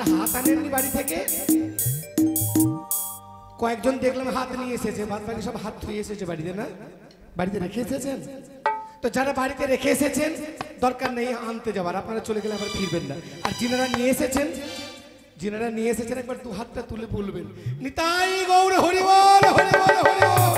আপনারা হাত আনেননি বাড়ি থেকে? কয়েকজন দেখলাম হাত নিয়ে এসেছে, বাদ বাকি সব হাত ধুয়ে এসেছে বাড়িতে, না বাড়িতে রেখে এসেছেন? তো যারা বাড়িতে রেখে এসেছেন দরকার নেই আনতে যাবার, আপনারা চলে গেলে আবার ফিরবেন না। আর যিনারা নিয়ে এসেছেন একবার দু হাতটা তুলে বলবেন, নিতাই গৌর হরি বল, হরি বল, হরি বল।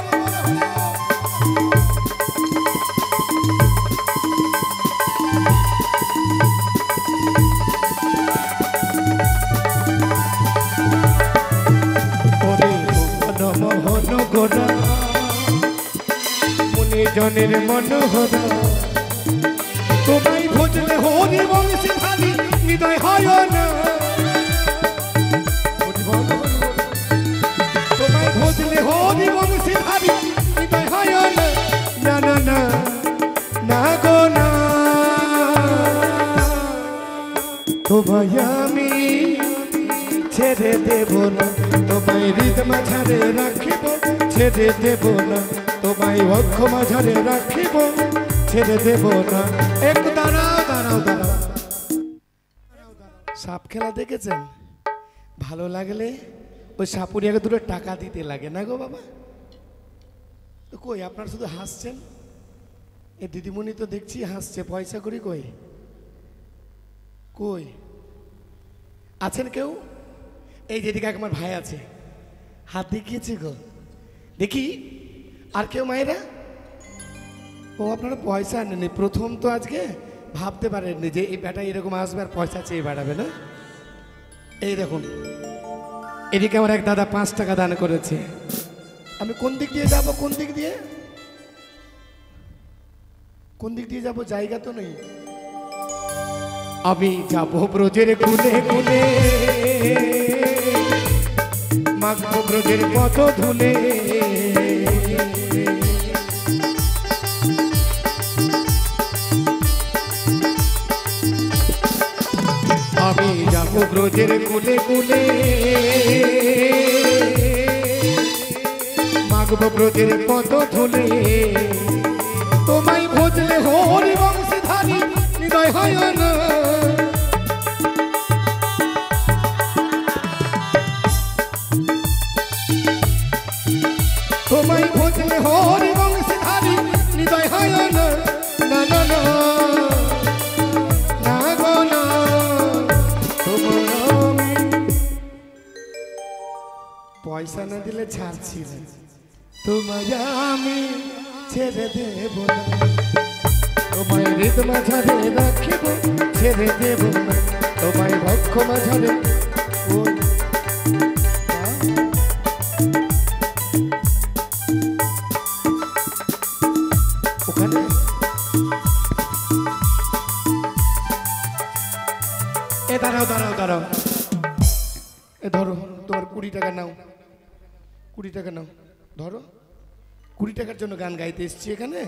জনের মনোহর তোমায় ভজলে হরি বংশী ধারী হৃদয় হয় না, তোমায় ভজলে হরি বংশী ধারী হৃদয় হয় না, না না না না গো না, তোমায় আমি ছেড়ে দেব না, তোমায় হৃদয় মাঝারে রাখিব, ছেড়ে দেব না, তোমায় অক্ষ মাঝারে রাখিব, ছেড়ে দেব না। একটু দাঁড়াও দাঁড়াও দাঁড়াও। সাপ খেলা দেখেছেন? ভালো লাগলে ওই সাপুরিয়াকে দুটো টাকা দিতে লাগে না গো বাবা? তো কই আপনারা শুধু হাসছেন? এই দিদিমণি তো দেখছি হাসছে, পয়সা করি কই? কই আছেন কেউ? এই যেদিকে আমার ভাই আছে, হাত দেখিয়েছে গো, দেখি। আর কেউ মায়েরা? ও আপনারা পয়সা আনেনি, প্রথম তো আজকে ভাবতে পারেননি যে এই বেটা এরকম আসবে আর পয়সা চেয়ে বেড়াবে না। এই দেখুন এদিকে আমার এক দাদা 5 টাকা দান করেছে। আমি কোন দিক দিয়ে যাব? কোন দিক দিয়ে যাব? জায়গা তো নেই। আমি যাব ব্রজের কুলে কুলে, মাগবো ব্রজের পথ ধুলে, আমি যাব ব্রজের কুলে কুলে, মাগবো ব্রজের পথ ধুলে, তোমায় ভজলে হরি বংশী ধারী হৃদয় হয় না, তোমায় ভজলে হরি বংশী ধারী হৃদয় হয় না, না না না না গো না, পয়সা না দিলে ছাড়ছি না, তোমায় আমি ছেড়ে দেব না, তোমায় হৃদয় মাঝারে রাখিব, ছেড়ে দেব না, তোমায় বক্ষ মাঝারে। ওখানে এ দাঁড়াও দাঁড়াও দাঁড়াও, এ ধরো তোমার 20 টাকা নাও, 20 টাকা নাও, ধরো। 20 টাকার জন্য গান গাইতে এসছি এখানে।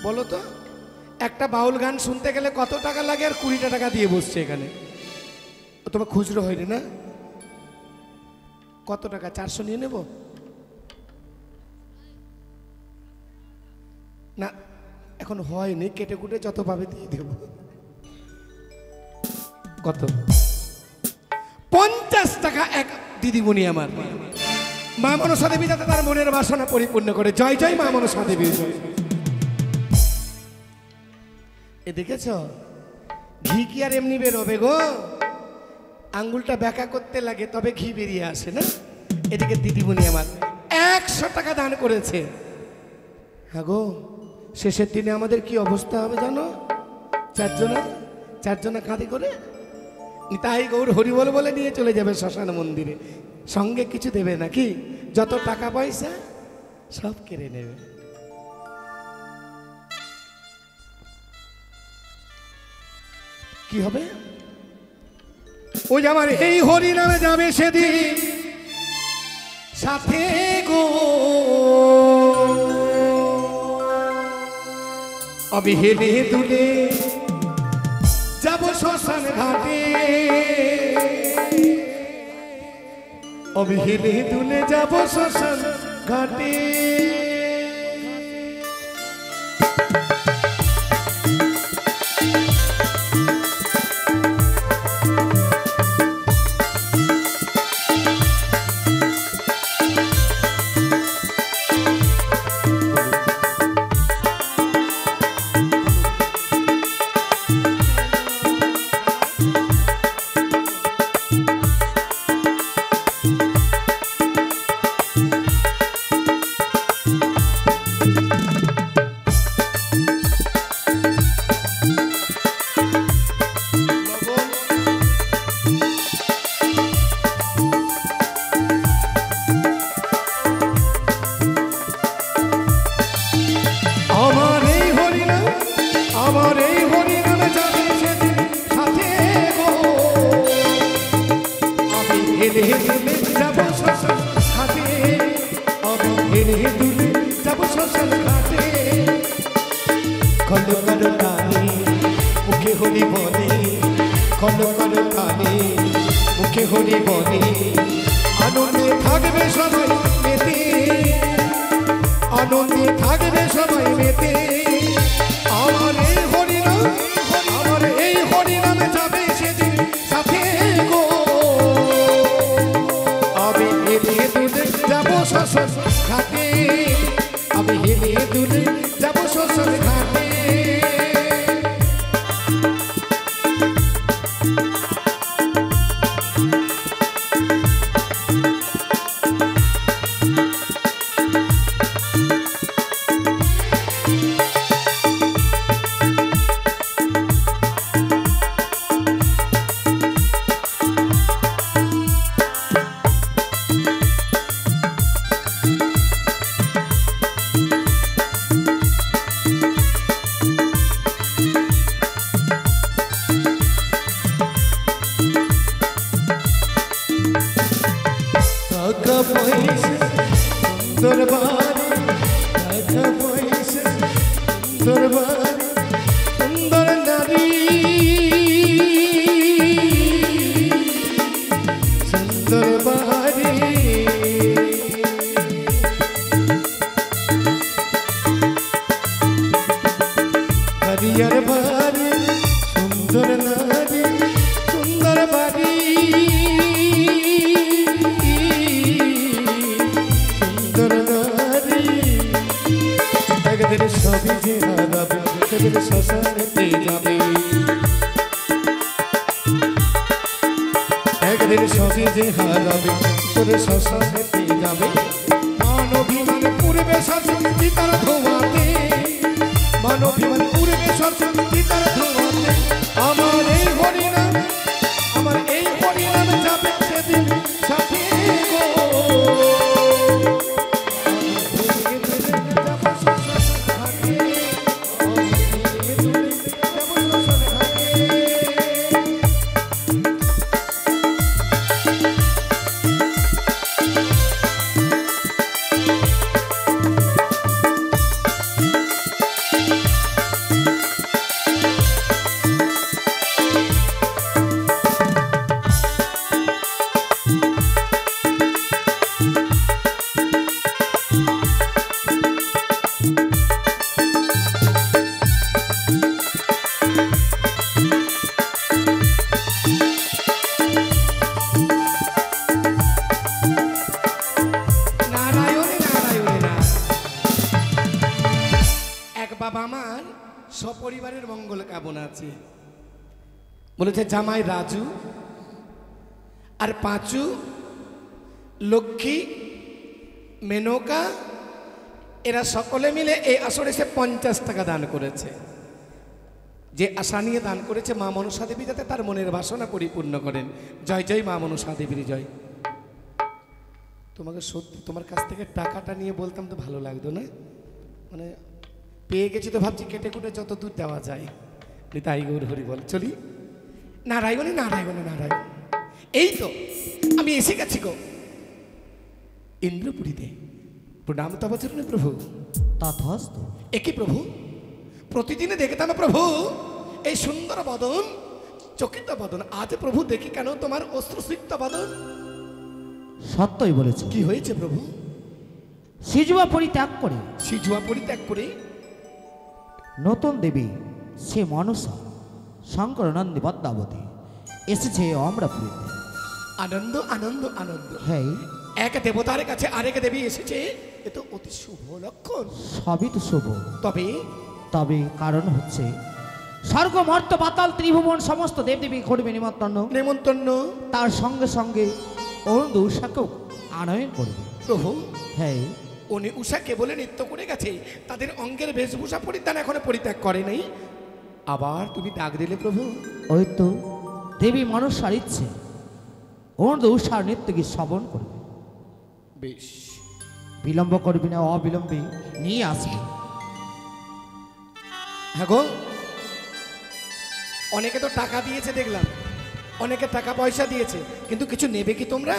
বলো তো একটা বাউল গান শুনতে গেলে কত টাকা লাগে? আর 20 টাকা দিয়ে বসছে এখানে। তোমার খুচরো হয়নি না? কত টাকা? 400 নিয়ে নেব না? এখন হয়নি, কেটে কুটে যত পাবে দিয়ে দেব। কত? 50 টাকা এক দিদিমণি আমার। মা মনসা দেবী যাতে তার মনের বাসনা পরিপূর্ণ করে। জয় জয় মা মনসা দেবী। এ দেখেছ ঘি কি আর এমনি বেরোবে গো? আঙ্গুলটা ব্যাকা করতে লাগে তবে ঘি বেরিয়ে আসে না? এদিকে দিদিমণি আমার 100 টাকা দান করেছে। হ্যাঁ গো, শেষের দিনে আমাদের কি অবস্থা হবে জানো? চারজনা কাঁধে করে তাই গৌর হরিবল বলে নিয়ে চলে যাবে শ্মশান মন্দিরে। সঙ্গে কিছু দেবে নাকি? যত টাকা পয়সা সব কেড়ে নেবে। কি হবে? ওই আমার এই হরি নামে যাবে সেদিন সাথে গো, আমি হেলে দুলে যাব শ্মশান ঘাটে, আমি হেলে দুলে যাব শ্মশান ঘাটে। হেলে দুলে যাব শ্মশান ঘাটে, আমি হেলে দুলে যাব শ্মশান ঘাটে। খল কর কানে মুখে হরি বলে, খল কর কানে মুখে হরি বলে, আনন্দে থাকবে সবাই মেতে, আনন্দে থাকবে সবাই মেতে। আমার এই হরিনাম, আমার এই হরিনামে যাবে সেদিন সাথে গো। আমি হেলে দুলে যাব শ্মশান ঘাটে, আমি হেলে দুলে যাব শ্মশান ঘাটে। একদিন সবই যে হারাবে তোর শ্মশানেতে যাবে। মানবিমান পূর্বে শাসন পিতার ধোঁয়াতে, মানবিমান পূর্বে শাসন পিতার ধোঁয়াতে। আমার এই হরিনাম, আমার এই হরিনাম যাবে সেদিন সাথে গো। বাবা আমার সপরিবারের মঙ্গল কামনা আছে, বলেছে জামাই রাজু আর পাঁচু, লক্ষ্মী, মেনকা, এরা সকলে মিলে এই আসরে এসে 50 টাকা দান করেছে। যে আশা নিয়ে দান করেছে মা মনসা দেবী যাতে তার মনের বাসনা পরিপূর্ণ করেন। জয় জয় মা মনসা দেবীর জয়। তোমাকে সত্যি তোমার কাছ থেকে টাকাটা নিয়ে বলতাম তো ভালো লাগতো না, মানে পেয়ে গেছি তো ভাবছি কেটে কুটে যত দূর দেওয়া যায়। তাই গৌর হরি বল চলি। নারায়ণে নারায়ণে নারায়ণ। এই তো আমি এসে গেছি গো ইন্দ্রপুরীতে। প্রণাম তব চরণে প্রভু। তথাস্তু। একই প্রভু, প্রতিদিনে দেখতাম প্রভু এই সুন্দর বদন, চকিত বদন, আজ প্রভু দেখি কেন তোমার অশ্রুসিক্ত বদন। সত্যই বলেছ। কি হয়েছে প্রভু? সিজুয়া পরিত্যাগ করে, সিজুয়া পরিত্যাগ করে নতুন দেবী সে মনসা শঙ্করানন্দী পদ্মাবতী এসেছে অমরাপুরীতে। আনন্দ আনন্দ আনন্দ। হ্যাঁ, এক দেবতার কাছে আরেক দেবী এসেছে, এ তো অতি শুভ লক্ষণ। সবই তো শুভ, তবে তবে কারণ হচ্ছে স্বর্গ মর্ত পাতাল ত্রিভুবন সমস্ত দেবদেবী করবে নিমন্ত্রণ। নেমন্তন্ন তার সঙ্গে সঙ্গে অরুণ উষাকেও আনয়ন করবে প্রভু। হ্যাঁ, উনি উষাকে বলে নৃত্য করে গেছে, তাদের অঙ্গের বেশভূষা পরিধান এখনো পরিত্যাগ করে নাই। আবার তুমি ডাক দিলে প্রভু। ওই তো দেবী মনসার ইচ্ছে অরুণ উষার নৃত্যকে শ্রবণ করবে। বেশ, বিলম্ব করবি না, অবিলম্বে নিয়ে আসবে। হ্যাঁ গো, অনেকে তো টাকা দিয়েছে দেখলাম, অনেকে টাকা পয়সা দিয়েছে, কিন্তু কিছু নেবে কি তোমরা?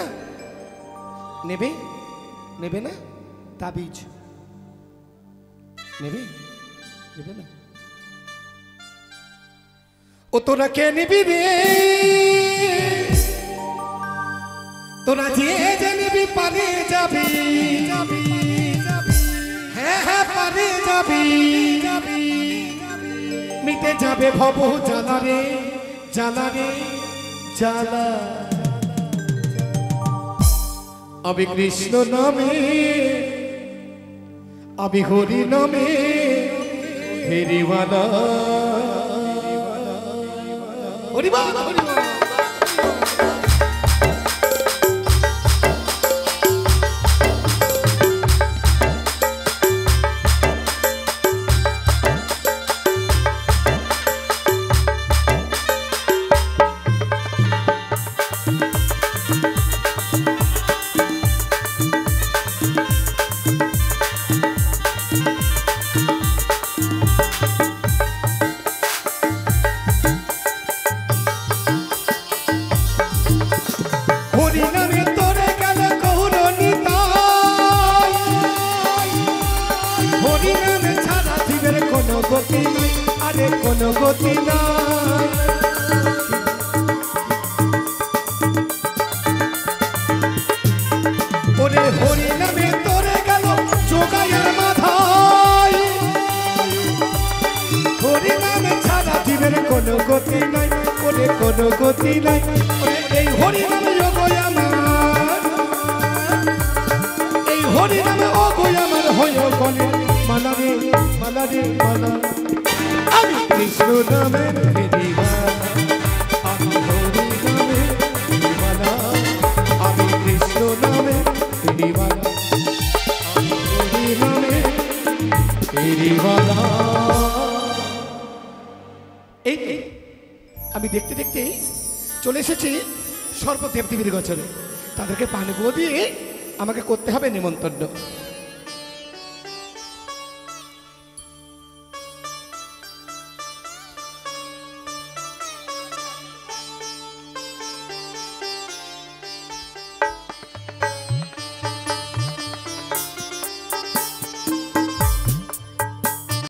নেবে? নেবে না? তাবিজ নেবে? নেবে না? ও তোরা কে নিবি রে? তোরা যে যে নিবি পারে যাবি, হ্যাঁ হ্যাঁ পারে যাবি, মিটে যাবে ভব জ্বালা রে, জ্বালা রে জ্বালা। আমি কৃষ্ণ নামে, আমি হরি নামে ফেরিওয়ালা। হরিবল হরিবল। কোনো গতি নাই, ওরে হরি নামে তোরে গেল যোগাইয়ের মাথায়। হরি নামে ছাড়া জীবের কোনো গতি নাই, ওরে কোনো গতি নাই। ওরে এই হরি নামে অগো আমার, এই হরি নামে অগো আমার হয় বলে মালা রে মালা রে মালা। আমি কৃষ্ণ নামে ফেরিওয়ালা, আমি হরি নামে ফেরিওয়ালা, আমি কৃষ্ণ নামে ফেরিওয়ালা, আমি হরি নামে ফেরিওয়ালা। এই আমি দেখতে দেখতে চলে এসেছি সর্বদেব দেবীর গোচরে। তাদেরকে পানগুলো দিয়ে আমাকে করতে হবে নিমন্ত্রণ।